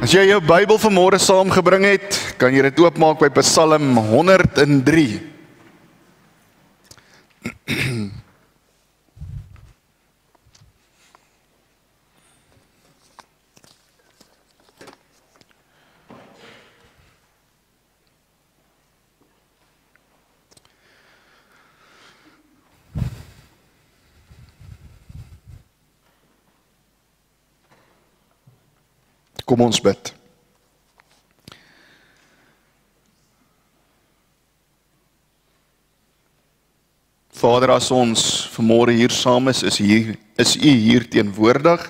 As jy jou Bybel vanmôre saamgebring het, kan jy dit oopmaak by Psalm 103. Kom ons bid. Vader, as ons vanmôre hier saam is U hier teenwoordig.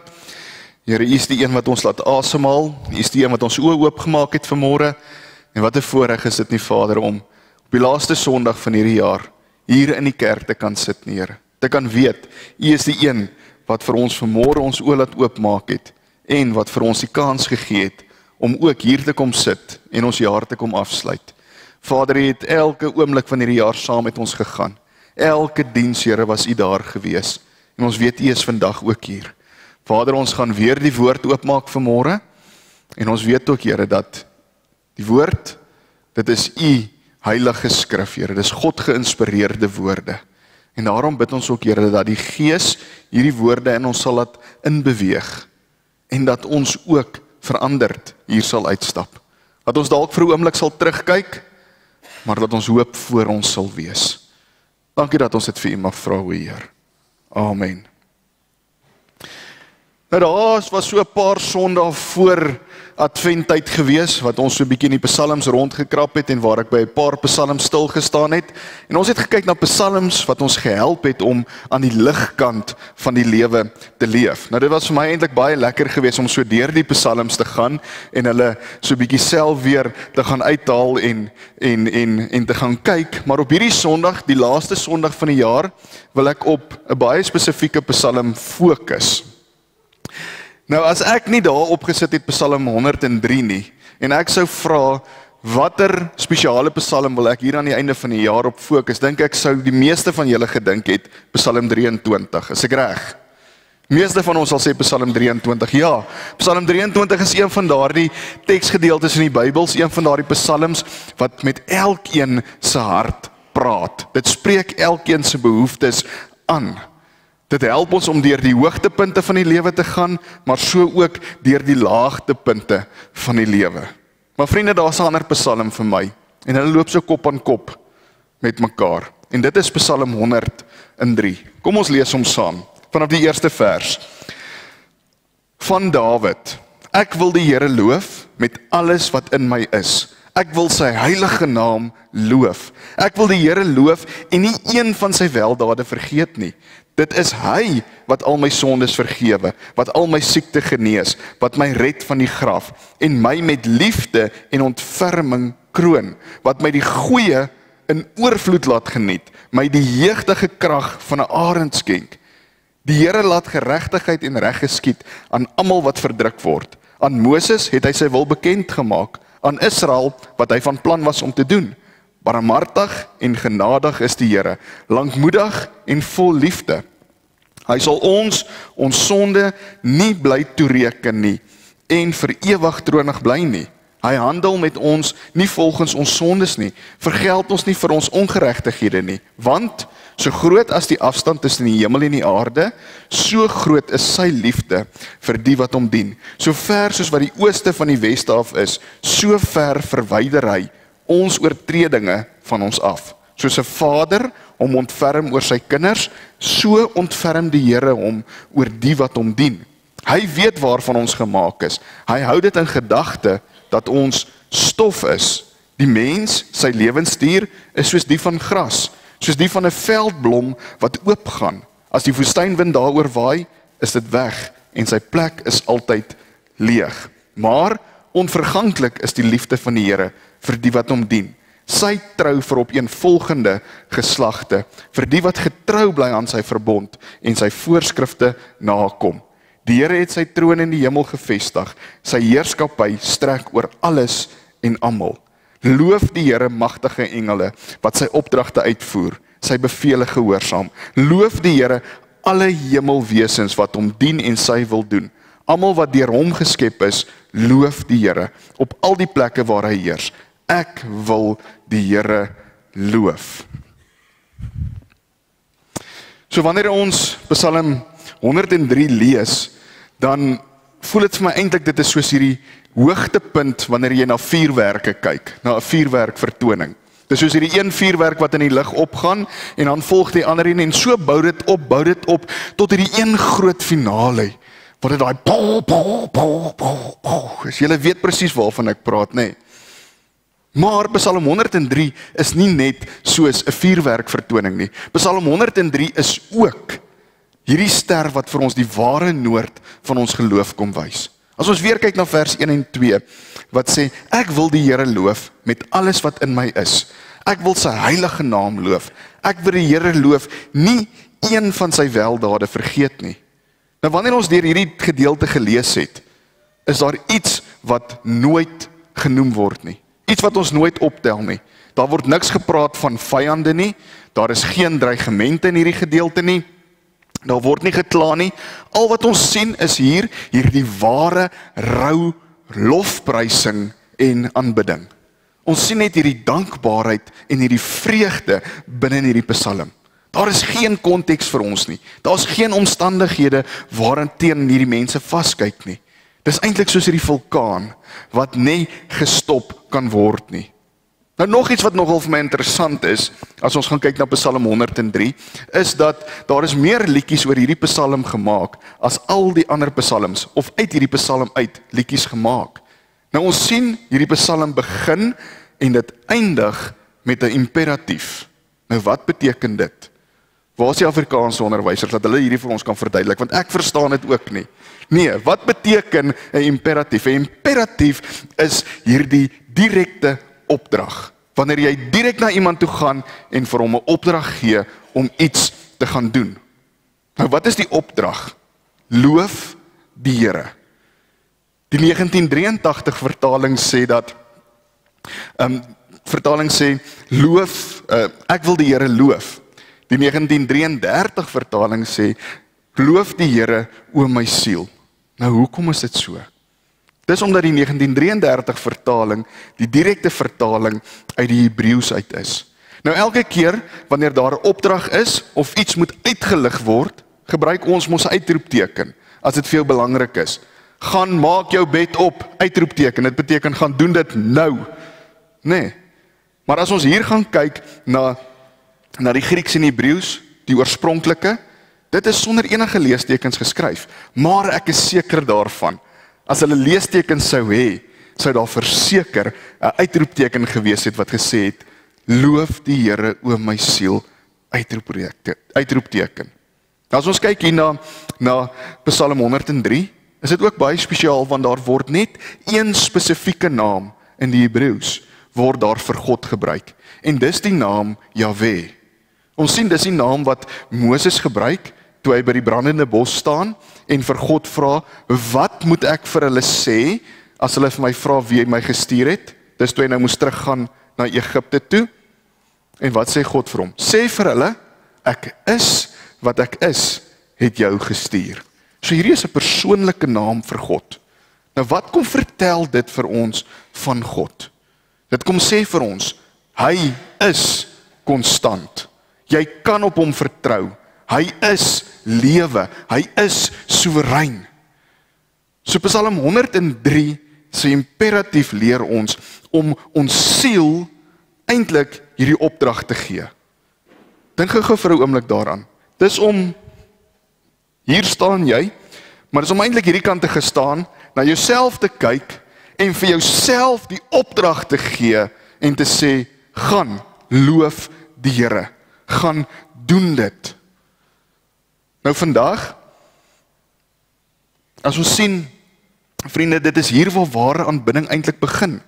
Here, U is die een wat ons laat asemhaal. U is die een wat ons oë oopgemaak het vanmôre. En wat 'n voorreg is dit nie, Vader, om op die laaste Sondag van hierdie jaar hier in die kerk te kan sit, Here. Te kan weet, U is die een wat vir ons vanmôre ons oë laat oopmaak het. En wat vir ons die kans gegee het om ook hier te kom sit en ons jaar te kom afsluit. Vader, U het elke oomblik van hierdie jaar saam met ons gegaan. Elke diens, Here, was U daar gewees. En ons weet U is vandag ook hier. Vader, ons gaan weer die woord oopmaak vanmôre. En ons weet ook, Here, dat die woord, dit is U heilige skrif, Here. Dit is God geïnspireerde woorde. En daarom bid ons ook, Here, dat die Gees hierdie woorde in ons sal laat inbeweeg. En dat ons ook veranderd hier sal uitstap. Dat ons dalk vir 'n oomblik sal terugkyk, maar dat ons hoop voor ons sal wees. Dankie dat ons dit vir U mag vra, o Heer. Amen. Nou daar was so 'n paar Sondae voor Adventtyd gewees, wat ons so 'n bietjie in die psalms rondgekrap het en waar ek by 'n paar psalms stil gestaan het. En ons het gekyk na psalms wat ons gehelp het om aan die ligkant van die lewe te leef. Nou dit was vir my eintlik baie lekker geweest om so deur die psalms te gaan en hulle so 'n bietjie self weer te gaan uithaal en te gaan kyk. Maar op hierdie Sondag, die laaste Sondag van die jaar, wil ek op 'n baie spesifieke psalm fokus. Nou as ek nie daar opgesit het Psalm 103 nie, en ek sou vra, watter spesiale psalm wil ek hier aan die einde van die jaar op fokus, dink ek sou die meeste van julle gedink het, Psalm 23, is ek reg? Meeste van ons sal sê Psalm 23, ja, Psalm 23 is een van daardie teksgedeeltes in die Bybels, een van daardie psalms, wat met elkeen se hart praat. Dit spreek elkeen se behoeftes aan. Dit help ons om deur die hoogtepunte van die lewe te gaan, maar so ook deur die laagtepunte van die lewe. Maar vriende, daar's 'n ander psalm vir my, en hulle loop so kop aan kop met mekaar. En dit is Psalm 103. Kom ons lees hom saam, vanaf die eerste vers. Van Dawid: Ek wil die Here loof met alles wat in my is. Ek wil sy heilige naam loof. Ek wil die Here loof en nie een van sy weldade vergeet nie. Dit is hy wat al my sondes vergewe, wat al my siekte genees, wat my red van die graf en my met liefde en ontferming kroon, wat my die goeie in oorvloed laat geniet, my die jeugdige krag van 'n arend skenk. Die Here laat geregtigheid en reg geskied aan almal wat verdruk word. Aan Moses het hy sy wil bekend gemaak, aan Israel wat hy van plan was om te doen. Barmhartig en genadig is die Here, lankmoedig en vol liefde. Hy sal ons sonde nie bly toereken nie, en vir ewig tronig bly nie. Hy handel met ons nie volgens ons sondes nie, vergeld ons nie vir ons ongeregtighede nie, want so groot as die afstand tussen die hemel en die aarde, so groot is sy liefde vir die wat hom dien. So ver soos wat die ooste van die weste af is, so ver verwyder hy ons oortredinge van ons af. Soos 'n vader hom ontferm oor sy kinders, so ontferm die Here hom oor die wat hom dien. Hy weet waarvan ons gemaak is. Hy hou dit in gedagte dat ons stof is. Die mens, sy lewensduur, is soos die van gras, soos die van 'n veldblom wat oopgaan. As die woestynwind daaroor waai, is dit weg en sy plek is altyd leeg. Maar onverganklik is die liefde van die Here vir die wat hom dien. Sy trou vir opeenvolgende geslagte, vir die wat getrou bly aan sy verbond en sy voorskrifte nakom. Die Here het sy troon in die hemel gevestig, sy heerskappy strek oor alles en almal. Loof die Here magtige engele, wat sy opdragte uitvoer, sy bevele gehoorsaam. Loof die Here alle hemelwesens wat hom dien en sy wil doen. Almal wat deur hom geskep is, loof die Here op al die plekke waar hy heers. Ek wil die Here loof. So wanneer ons Psalm 103 lees, dan voel dit vir my eintlik dit is soos hierdie hoogtepunt wanneer jy na vuurwerke kyk, na 'n vuurwerkvertoning. Dis soos hierdie een vuurwerk wat in die lug opgaan en dan volg die ander een en so bou dit op tot hierdie een groot finale. Wat dit daai as julle weet presies waarvan ek praat, nê. Nee. Maar Psalm 103 is nie net soos 'n vuurwerkvertoning nie. Psalm 103 is ook hierdie ster wat vir ons die ware noord van ons geloof kom wys. As ons weer kyk na vers 1 en 2, wat sê, ek wil die Here loof met alles wat in my is. Ek wil sy heilige naam loof. Ek wil die Here loof, nie een van sy weldade vergeet nie. Nou wanneer ons deur hierdie gedeelte gelees het, is daar iets wat nooit genoem word nie. Iets wat ons nooit optel nie. Daar word niks gepraat van vyande nie. Daar is geen dreigemente in hierdie gedeelte nie. Daar word nie gekla nie. Al wat ons sien is hierdie ware, rou lofprysing en aanbidding. Ons sien net hierdie dankbaarheid en hierdie vreugde binne in hierdie Psalm. Daar is geen konteks vir ons nie. Daar is geen omstandighede waarin teen hierdie mense vaskyk nie. Dis eintlik soos hierdie vulkaan wat nie gestop kan word nie. Nou nog iets wat nogal vir my interessant is, as ons gaan kyk na Psalm 103, is dat daar is meer liedjies oor hierdie Psalm gemaak as al die ander psalms, of uit hierdie Psalm uit liedjies gemaak. Nou ons sien hierdie Psalm begin en dit eindig met 'n imperatief. Nou wat beteken dit? Waar is die Afrikaanse onderwysers dat hulle hierdie vir ons kan verduidelik, want ek verstaan dit ook nie. Nee, wat beteken 'n imperatief? 'n Imperatief is hierdie direkte opdrag. Wanneer jy direk na iemand toe gaan en vir hom 'n opdrag gee om iets te gaan doen. Nou wat is die opdrag? Loof die Here. Die 1983 vertaling sê dat vertaling sê loof, ek wil die Here loof. Die 1933 vertaling sê loof die Here o my siel. Nou hoekom is dit so? Dis omdat die 1933 vertaling die direkte vertaling uit die Hebreëus uit is. Nou elke keer wanneer daar 'n opdrag is of iets moet uitgelig word, gebruik ons mos 'n uitroepteken as dit vir jou belangrik is. Gaan maak jou bed op, uitroepteken. Dit beteken gaan doen dit nou. Nee. Maar as ons hier gaan kyk na die Grieks en Hebreëus, die oorspronklike, dit is sonder enige leestekens geskryf. Maar ek is seker daarvan, as hulle leestekens sou hê, sou daar verseker 'n uitroepteken gewees het wat gesê het, loof die Here o my siel, uitroepteken. As ons kyk hier na Psalm 103, is dit ook baie spesiaal, want daar word net een spesifieke naam in die Hebreëus, word daar vir God gebruik. En dis die naam Jahwe. Ons sien dis die naam wat Moses gebruik, toe hy by die brandende bos staan, en vir God vra, wat moet ek vir hulle sê, as hulle vir my vra wie hy my gestuur het? Dis toe hy nou moes teruggaan na Egipte toe. En wat sê God vir hom? Sê vir hulle, ek is wat ek is, het jou gestuur. So hierdie is 'n persoonlike naam vir God. Nou wat kom vertel dit vir ons van God? Dit kom sê vir ons, hy is konstant. Jy kan op hom vertrou. Hy is lewe. Hy is soewerein. So Psalm 103 se imperatief leer ons om ons siel eintlik hierdie opdrag te gee. Dink gou vir 'n oomblik daaraan. Dis om, hier staan jy, maar dis om eintlik hierdie kant te gestaan, na jouself te kyk en vir jouself die opdrag te gee en te sê, gaan loof die Here. Gaan doen dit. Nou vandag, as ons sien, vriende, dit is hier waar ware aanbidding eintlik begin.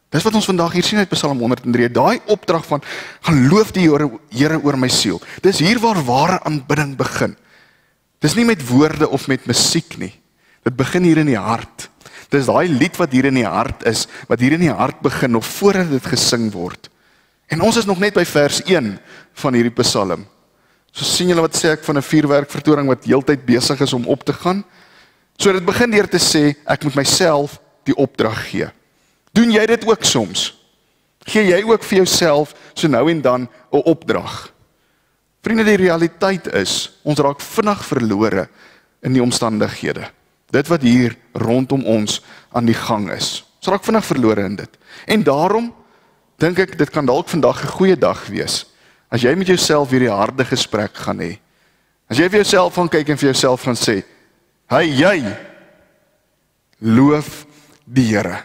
Dis wat ons vandag hier sien uit Psalm 103, daai opdrag van, gaan loof die Here oor my siel. Dis hier waar ware aanbidding begin. Dis nie met woorde of met musiek nie. Dit begin hier in die hart. Dis daai lied wat hier in die hart is, wat hier in die hart begin, nog voordat dit gesing word. En ons is nog net by vers 1 van hierdie Psalm. So sien julle wat sê ek van 'n vuurwerkvertoning wat heeltyd besig is om op te gaan. So dit begin deur te sê, ek moet myself die opdrag gee. Doen jy dit ook soms? Gee jy ook vir jouself so nou en dan 'n opdrag? Vriende, die realiteit is, ons raak vinnig verlore in die omstandighede. Dit wat hier rondom ons aan die gang is. Ons raak vinnig verlore in dit. En daarom dink ek, dit kan dalk vandag 'n goeie dag wees, as jy met jouself hierdie harde gesprek gaan hê. As jy vir jouself gaan kyk en vir jouself gaan sê, hey jy, loof die Here.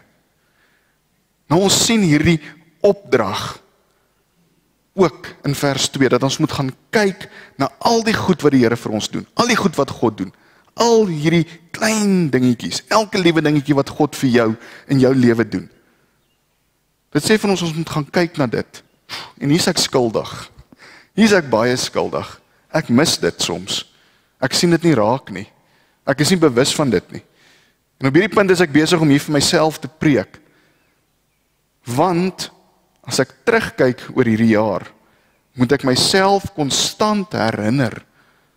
Nou ons sien hierdie opdrag ook in vers 2, dat ons moet gaan kyk na al die goed wat die Here vir ons doen, al die goed wat God doen, al hierdie klein dingetjies, elke liewe dingetjie wat God vir jou in jou lewe doen. Dit sê van ons moet gaan kyk na dit. En hier is ek skuldig. Hier is ek baie skuldig. Ek mis dit soms. Ek sien dit nie raak nie. Ek is nie bewus van dit nie. En op hierdie punt is ek besig om hier vir myself te preek. Want as ek terugkyk oor hierdie jaar, moet ek myself konstant herinner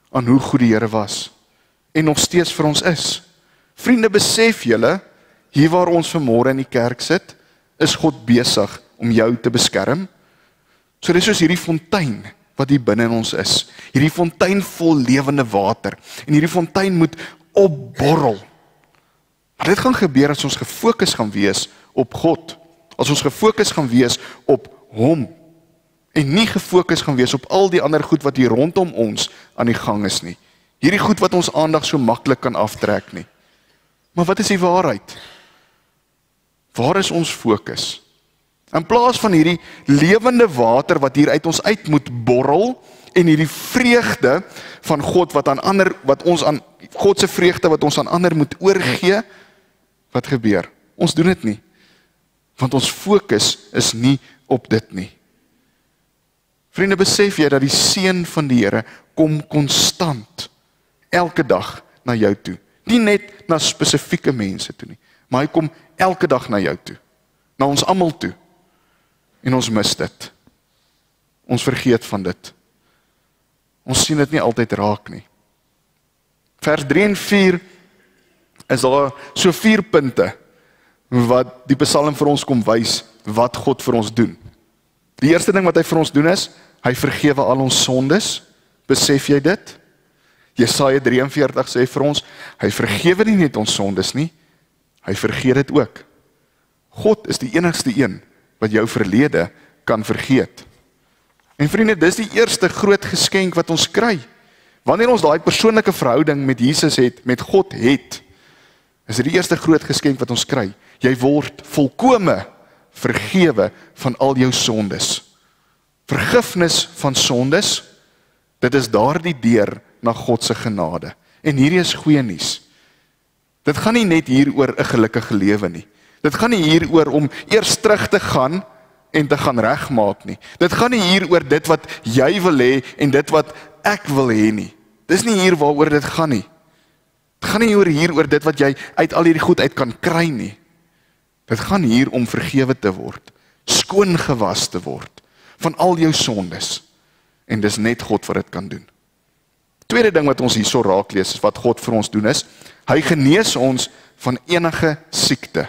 aan hoe goed die Here was en nog steeds vir ons is. Vriende, besef julle, hier waar ons vanmôre in die kerk sit, is God besig om jou te beskerm. So dis soos hierdie fontein wat hier binne in ons is. Hierdie fontein vol lewende water. En hierdie fontein moet opborrel. Maar dit gaan gebeur as ons gefokus gaan wees op God. As ons gefokus gaan wees op hom. En nie gefokus gaan wees op al die ander goed wat hier rondom ons aan die gang is nie. Hierdie goed wat ons aandag so maklik kan aftrek nie. Maar wat is die waarheid? Waar is ons fokus? In plaas van hierdie lewende water wat hier uit ons uit moet borrel en hierdie vreugde van God wat aan ander, wat ons aan God se vreugde wat ons aan ander moet oorgee, wat gebeur? Ons doen dit nie. Want ons fokus is nie op dit nie. Vriende, besef jy dat die seën van die Here kom konstant elke dag na jou toe. Nie net na spesifieke mense toe nie, maar hy kom elke dag na jou toe. Na ons almal toe. En ons mis dit. Ons vergeet van dit. Ons sien dit nie altyd raak nie. Vers 3 en 4 is daar so 4 punte wat die Psalm vir ons kom wys wat God vir ons doen. Die eerste ding wat hy vir ons doen is, hy vergewe al ons sondes. Besef jy dit? Jesaja 43 sê vir ons, hy vergewe nie net ons sondes nie, hy vergeet dit ook. God is die enigste een wat jou verlede kan vergeet. En vriende, dis die eerste groot geskenk wat ons kry. Wanneer ons daai persoonlike verhouding met Jesus het, met God het, is dit die eerste groot geskenk wat ons kry. Jy word volkome vergewe van al jou sondes. Vergifnis van sondes, dit is daardie deur na God se genade. En hierdie is goeie nuus. Dit gaan nie net hier oor 'n gelukkige lewe nie. Dit gaan nie hier oor om eers terug te gaan en te gaan regmaak nie. Dit gaan nie hier oor dit wat jy wil hê en dit wat ek wil hê nie. Dis nie hier waaroor dit gaan nie. Dit gaan nie hier oor dit wat jy uit al hierdie goed uit kan kry nie. Dit gaan hier om vergewe te word, skoon gewas te word van al jou sondes. En dis net God wat dit kan doen. Tweede ding wat ons hierso raak lees, is wat God vir ons doen is, hy genees ons van enige siekte.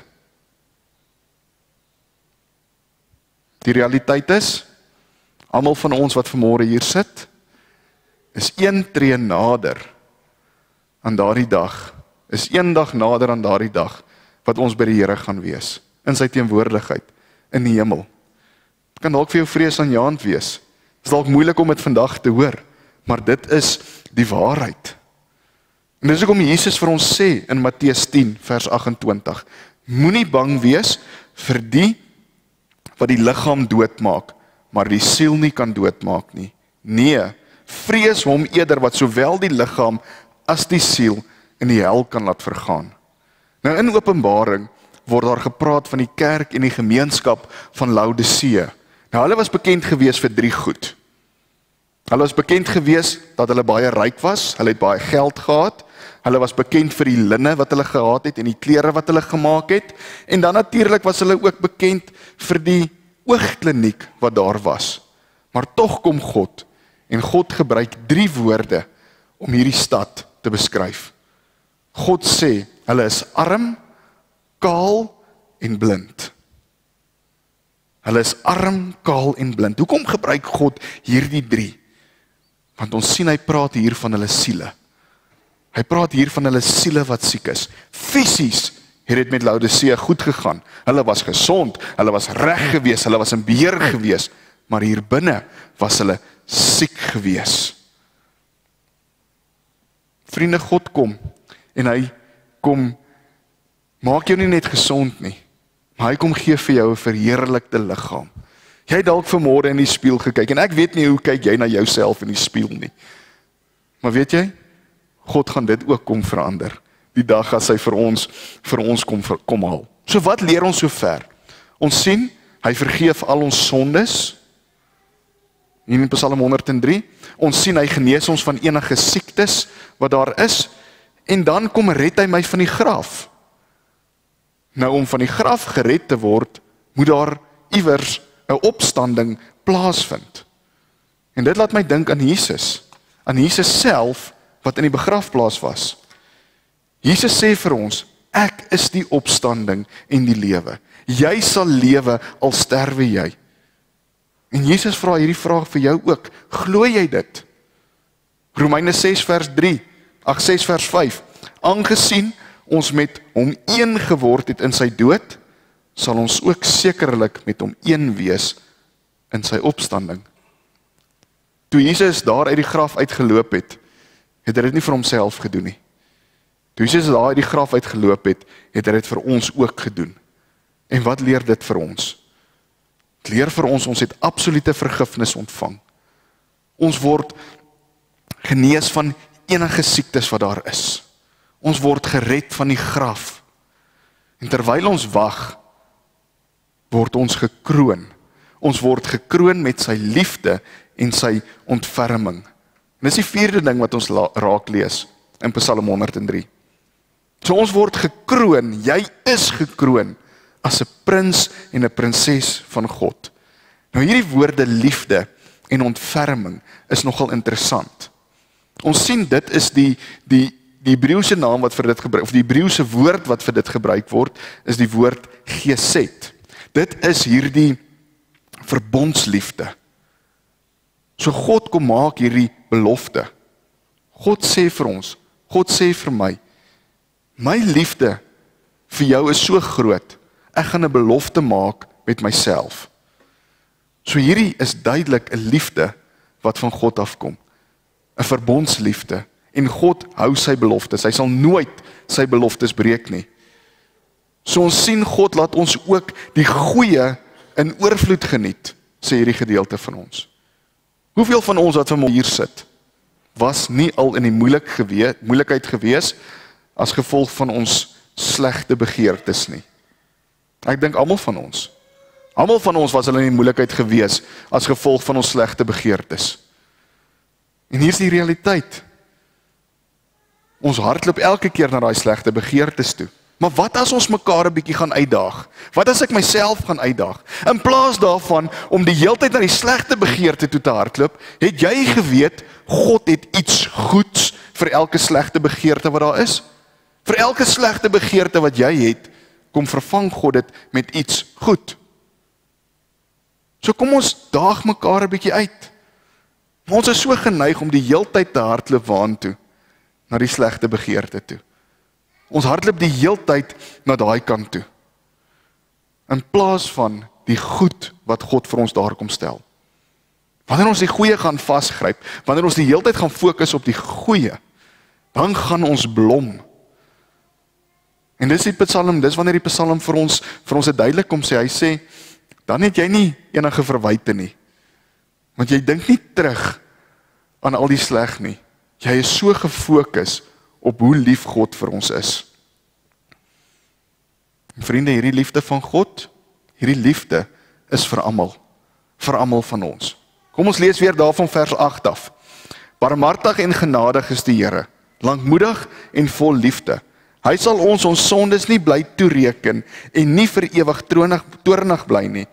Die realiteit is, almal van ons wat vanmôre hier sit, is een tree nader aan daardie dag, is een dag nader aan daardie dag, wat ons by die Here gaan wees, in sy teenwoordigheid, in die hemel. Het kan dalk vir jou vreesaanjaend wees, het is dalk moeilik om dit vandag te hoor, maar dit is die waarheid. En dis hoekom Jesus vir ons sê, in Matteus 10, vers 28, moenie bang wees vir die wat die liggaam doodmaak, maar die siel nie kan doodmaak nie. Nee, vrees hom eerder wat sowel die liggaam as die siel in die hel kan laat vergaan. Nou in Openbaring word daar gepraat van die kerk en die gemeenskap van Laodicea. Nou hulle was bekend gewees vir 3 goed. Hulle was bekend gewees dat hulle baie ryk was, hulle het baie geld gehad, hulle was bekend vir die linne wat hulle gehad het en die klere wat hulle gemaak het, en dan natuurlik was hulle ook bekend vir die oogkliniek wat daar was. Maar tog kom God, en God gebruik 3 woorde om hierdie stad te beskryf. God sê, hulle is arm, kaal en blind. Hulle is arm, kaal en blind. Hoekom gebruik God hierdie drie? Want ons sien hy praat hier van hulle siele. Hy praat hier van hulle siele wat siek is. Fisies het dit met Laodicea goed gegaan. Hulle was gesond, hulle was reg gewees, hulle was in beheer gewees, maar hier binne was hulle siek gewees. Vriende, God kom en hy kom maak jou nie net gesond nie, maar hy kom gee vir jou 'n verheerlikte liggaam. Jy het dalk vanmôre in die spieël gekyk en ek weet nie hoe kyk jy na jouself in die spieël nie. Maar weet jy, God gaan dit ook kom verander. Die dag as hy vir ons kom haal. So wat leer ons so ver? Ons sien, hy vergeef al ons sondes. Hier in Psalm 103. Ons sien, hy genees ons van enige siektes wat daar is. En dan kom red hy my van die graf. Nou om van die graf gered te word, moet daar iewers 'n opstanding plaasvind. En dit laat my dink aan Jesus. Aan Jesus self wat in die begrafplaas was. Jesus sê vir ons, ek is die opstanding en die lewe. Jy sal lewe al sterwe jy. En Jesus vra hierdie vraag vir jou ook. Glo jy dit? Romeine 6 vers 5. Aangesien ons met hom een geword het in sy dood, sal ons ook sekerlik met hom een wees in sy opstanding. Toe Jesus daar uit die graf uitgeloop het, het hy dit nie vir homself gedoen nie. Toe Jesus daar uit die graf uitgeloop het, het hy dit vir ons ook gedoen. En wat leer dit vir ons? Dit leer vir ons het absolute vergifnis ontvang. Ons word genees van enige siektes wat daar is. Ons word gered van die graf. En terwyl ons wag, word ons gekroon. Ons word gekroon met sy liefde en sy ontferming. En dis die vierde ding wat ons raak lees in Psalm 103. So ons word gekroon, jy is gekroon as 'n prins en 'n prinses van God. Nou hierdie woorde liefde en ontferming is nogal interessant. Ons sien dit is die Hebreëse naam wat vir dit gebruik, of die Hebreëse woord wat vir dit gebruik word, is die woord gesed. Dit is hierdie verbondsliefde. So God kom maak hierdie belofte. God sê vir ons, God sê vir my liefde vir jou is so groot, ek gaan 'n belofte maak met myself. So hierdie is duidelik 'n liefde wat van God afkom. 'n Verbondsliefde. En God hou sy beloftes. Hy sal nooit sy beloftes breek nie. So ons sien God laat ons ook die goeie in oorvloed geniet, sê hierdie gedeelte van ons. Hoeveel van ons wat vanmôre hier sit, was nie al in die moeilikheid gewees as gevolg van ons slegte begeertes nie. Ek dink almal van ons. Almal van ons was al in die moeilikheid gewees as gevolg van ons slegte begeertes. En hier is die realiteit. Ons hardloop elke keer na daai slegte begeertes toe. Maar wat as ons mekaar 'n bietjie gaan uitdaag? Wat as ek myself gaan uitdaag? In plaas daarvan om die heeltyd na die slegte begeerte toe te hardloop, het jy geweet God het iets goeds vir elke slegte begeerte wat daar is? Vir elke slegte begeerte wat jy het, kom vervang God dit met iets goed. So kom ons daag mekaar 'n bietjie uit. Maar ons is so geneig om die heeltyd te hardloop waantoe, na die slegte begeerte toe. Ons hardloop die heeltyd na daai kant toe. In plaas van die goed wat God vir ons daar kom stel. Wanneer ons die goeie gaan vasgryp, wanneer ons die heeltyd gaan fokus op die goeie, dan gaan ons blom. En dis die Psalm, dis wanneer die Psalm vir ons dit duidelik kom sê, hy sê, dan het jy nie enige verwyte nie. Want jy dink nie terug aan al die sleg nie. Jy is so gefokus op hoe lief God vir ons is. En vriende, hierdie liefde van God, hierdie liefde is vir almal van ons. Kom ons lees weer daarvan vers 8 af. Barmhartig en genadig is die Here, lankmoedig en vol liefde. Hy sal ons sondes nie bly toereken en nie vir ewig toornig bly nie.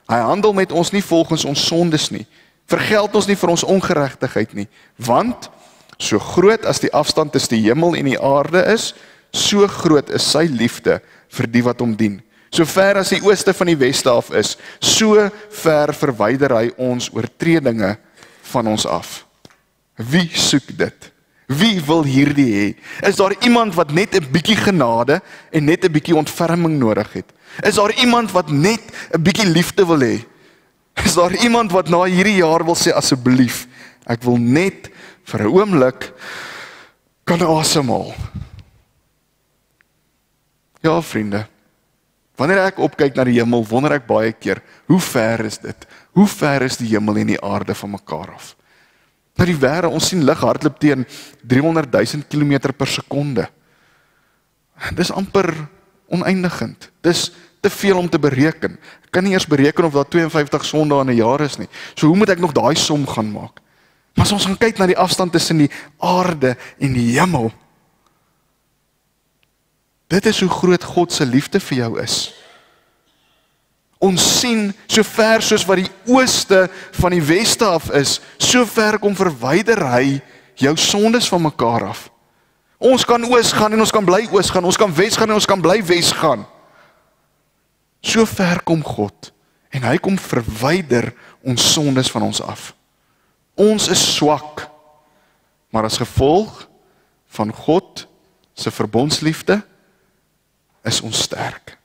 Hy handel met ons nie volgens ons sondes nie. Vergeld ons nie vir ons ongeregtigheid nie, want so groot as die afstand tussen die hemel en die aarde is, so groot is sy liefde vir die wat hom dien. So ver as die ooste van die weste af is, so ver verwyder hy ons oortredinge van ons af. Wie soek dit? Wie wil hierdie hê? Is daar iemand wat net 'n bietjie genade en net 'n bietjie ontferming nodig het? Is daar iemand wat net 'n bietjie liefde wil hê? Is daar iemand wat na hierdie jaar wil sê, asseblief, ek wil net vir 'n oomblik kan asemhaal? Ja, vriende, wanneer ek opkyk na die hemel, wonder ek baie keer, hoe ver is dit? Hoe ver is die hemel en die aarde van mekaar af? Nou die wêreld, ons sien lig hardloop teen 300.000 km per sekonde. Dis amper oneindigend. Dis te veel om te bereken. Ek kan nie eers bereken of daar 52 sondae in 'n jaar is nie. So hoe moet ek nog daai som gaan maak? Maar as ons gaan kyk na die afstand tussen die aarde en die hemel, dit is hoe groot God se liefde vir jou is. Ons sien, so ver soos wat die ooste van die weste af is, so ver kom verwyder hy jou sondes van mekaar af. Ons kan oos gaan en ons kan bly oos gaan, ons kan wes gaan en ons kan bly wes gaan. So ver kom God, en hy kom verwyder ons sondes van ons af. Ons is swak, maar as gevolg van God se verbondsliefde, is ons sterk.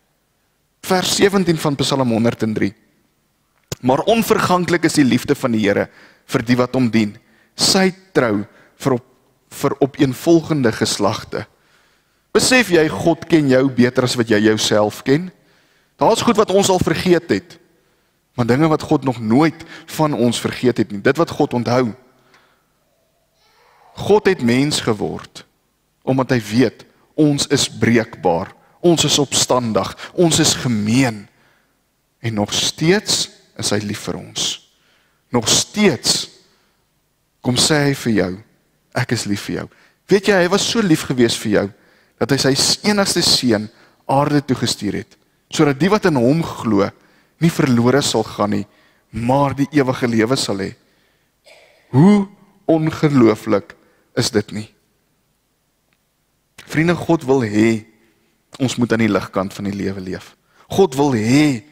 Vers 17 van Psalm 103. Maar onverganklik is die liefde van die Here vir die wat hom dien. Sy trou vir opeenvolgende geslagte. Besef jy, God ken jou beter as wat jy jouself ken? Daar's goed wat ons al vergeet het, maar dinge wat God nog nooit van ons vergeet het nie. Dit wat God onthou. God het mens geword, omdat hy weet, ons is breekbaar. Ons is opstandig, ons is gemeen, en nog steeds is hy lief vir ons. Nog steeds kom sê hy vir jou, ek is lief vir jou. Weet jy, hy was so lief gewees vir jou, dat hy sy enigste seun aarde toegestuur het, sodat die wat in hom glo, nie verlore sal gaan nie, maar die ewige lewe sal hê. Hoe ongelooflik is dit nie? Vriende, God wil hê, ons moet aan die ligkant van die lewe leef. God wil hê,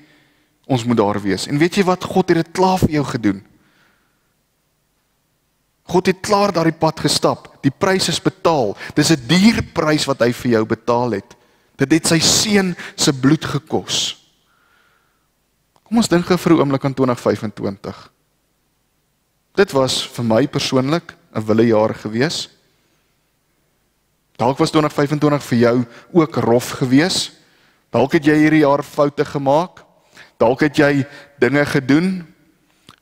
ons moet daar wees. En weet jy wat? God het dit klaar vir jou gedoen. God het klaar daardie pad gestap. Die prys is betaal. Dis 'n duur prys wat hy vir jou betaal het. Dit het sy seun se bloed gekos. Kom ons dink vir 'n oomblik aan 2025. Dit was vir my persoonlik 'n wille jaar gewees. Dalk was 2025 vir jou ook rof gewees. Dalk het jy hierdie jaar foute gemaak. Dalk het jy dinge gedoen,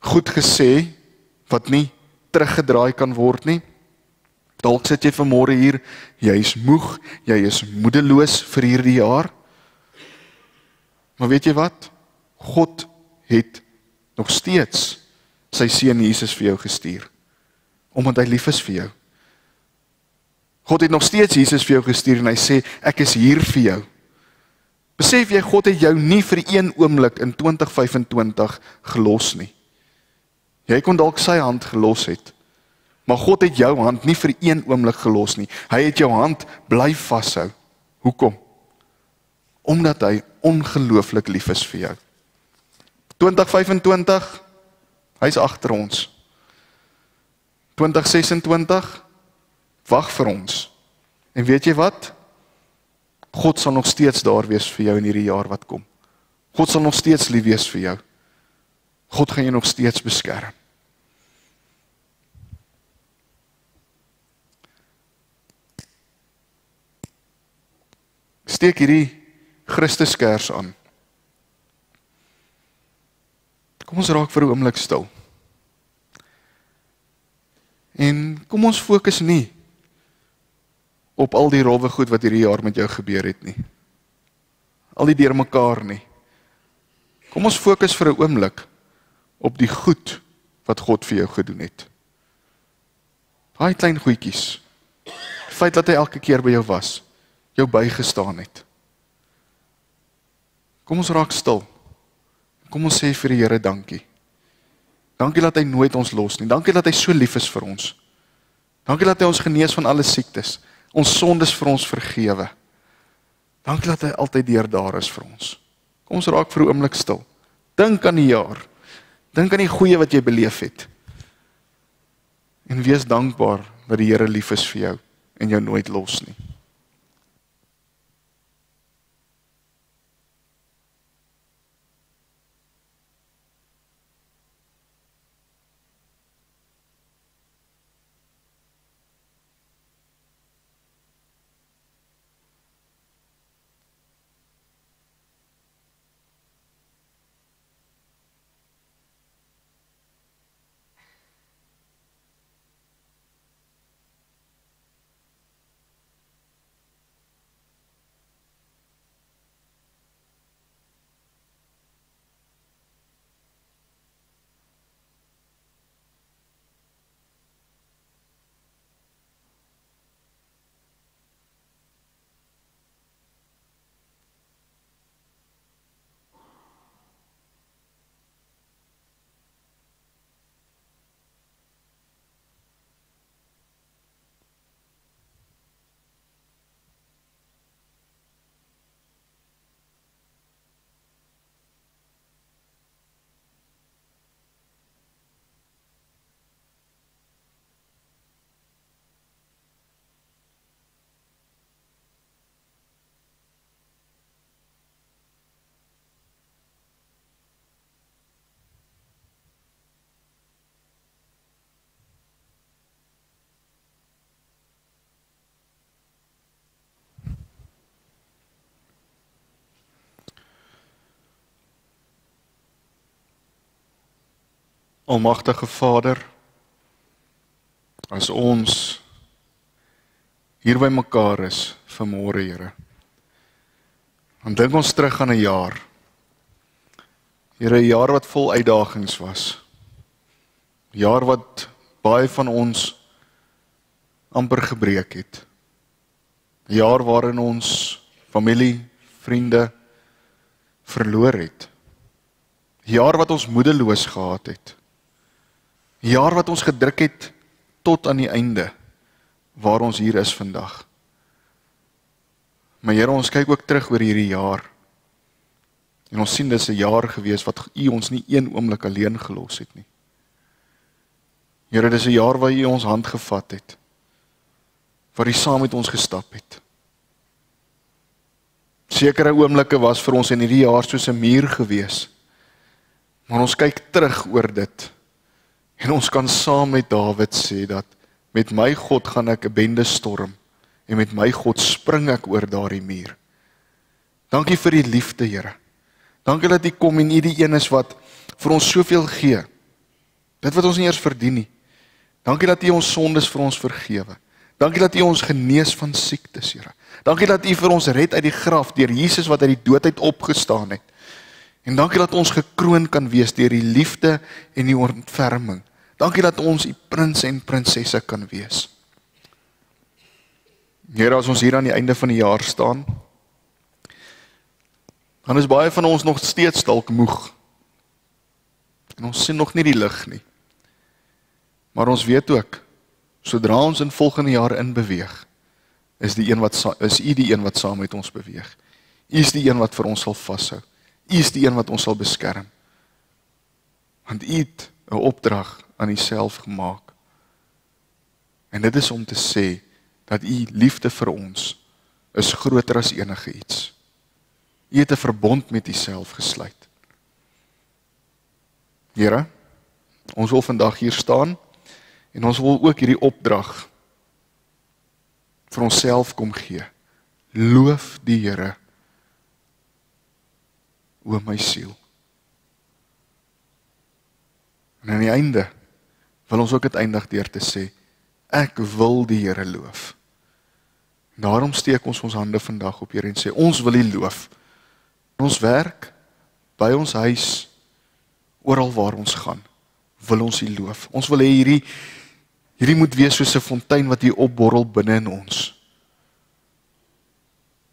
goed gesê, wat nie teruggedraai kan word nie. Dalk sit jy vanmôre hier, jy is moeg, jy is moedeloos vir hierdie jaar. Maar weet jy wat? God het nog steeds sy seun Jesus vir jou gestuur, omdat hy lief is vir jou. God het nog steeds Jesus vir jou gestuur en hy sê, ek is hier vir jou. Besef jy, God het jou nie vir een oomblik in 2025 gelos nie. Jy kon dalk sy hand gelos het, maar God het jou hand nie vir een oomblik gelos nie. Hy het jou hand bly vashou. Hoekom? Omdat hy ongelooflik lief is vir jou. 2025, hy's agter ons. 2026, wag vir ons. En weet jy wat? God sal nog steeds daar wees vir jou in hierdie jaar wat kom. God sal nog steeds lief wees vir jou. God gaan jou nog steeds beskerm. Steek hierdie Christuskers aan. Kom ons raak vir 'n oomblik stil. En kom ons fokus nie op al die rowwe goed wat hierdie jaar met jou gebeur het nie. Al die deurmekaar nie. Kom ons fokus vir 'n oomblik op die goed wat God vir jou gedoen het. Daai klein goedjies. Die feit dat hy elke keer by jou was, jou bygestaan het. Kom ons raak stil. Kom ons sê vir die Here dankie. Dankie dat hy nooit ons los nie. Dankie dat hy so lief is vir ons. Dankie dat hy ons genees van alle siektes. Ons sondes vir ons vergewe. Dankie dat hy altyd deur daar is vir ons. Kom ons raak vir 'n oomblik stil. Dink aan die jaar. Dink aan die goeie wat jy beleef het. En wees dankbaar dat die Here lief is vir jou en jou nooit los nie. Almagtige Vader, as ons hier by mekaar is vanmôre, Here, dan dink ons terug aan 'n jaar. Here, 'n jaar wat vol uitdagings was. 'n Jaar wat baie van ons amper gebreek het. 'n Jaar waarin ons familie, vriende verloor het. 'n Jaar wat ons moedeloos gehad het. 'n Jaar wat ons gedruk het tot aan die einde, waar ons hier is vandag. Maar Here, ons kyk ook terug oor hierdie jaar. En ons sien dis 'n jaar gewees wat U ons nie een oomblik alleen gelos het nie. Here, dis 'n jaar waar U ons hand gevat het. Waar U saam met ons gestap het. Sekere oomblikke was vir ons in hierdie jaar soos 'n muur gewees. Maar ons kyk terug oor dit. En ons kan saam met Dawid sê dat met my God gaan ek 'n bende storm en met my God spring ek oor daardie muur. Dankie vir die liefde, Here. Dankie dat U kom en U die een is wat vir ons soveel gee. Dit wat ons nie eers verdien nie. Dankie dat U ons sondes vir ons vergewe. Dankie dat U ons genees van siektes, Here. Dankie dat U vir ons red uit die graf deur Jesus wat uit die dood uit opgestaan het. En dankie dat ons gekroon kan wees deur die liefde en die ontferming. Dankie dat ons U prins en prinsesse kan wees. Here, as ons hier aan die einde van die jaar staan, dan is baie van ons nog steeds dalk moeg. En ons sien nog nie die lig nie. Maar ons weet ook, sodra ons in volgende jaar inbeweeg, is U die een wat saam met ons beweeg. U is die een wat vir ons sal vashou. U is die een wat ons sal beskerm. Want U het 'n opdrag aan U self gemaak. En dit is om te sê dat U liefde vir ons is groter as enige iets. U het 'n verbond met U self gesluit. Here, ons wil vandag hier staan en ons wil ook hierdie opdrag vir onsself kom gee. Loof die Here, o my siel. En aan die einde wil ons ook het eindig deur te sê, ek wil die Here loof. Daarom steek ons hande vandag op, Here, en sê, ons wil U loof. In ons werk, by ons huis, oral waar ons gaan, wil ons U loof. Ons wil hê hierdie moet wees soos 'n fontein wat hier opborrel binne in ons.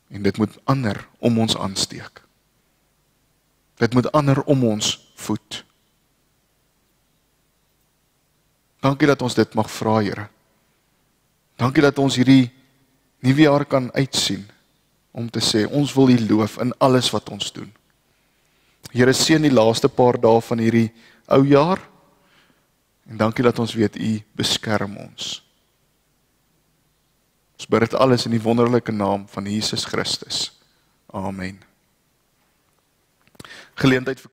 En dit moet ander om ons aansteek. Dit moet ander om ons voed. Dankie dat ons dit mag vra, Here. Dankie dat ons hierdie nuwe jaar kan uitsien. om te sê, ons wil U loof in alles wat ons doen. Here, seën die laaste paar dae van hierdie ou jaar, en dankie dat ons weet U beskerm ons. Ons bid dit alles in die wonderlike naam van Jesus Christus. Amen. Geleentheid vir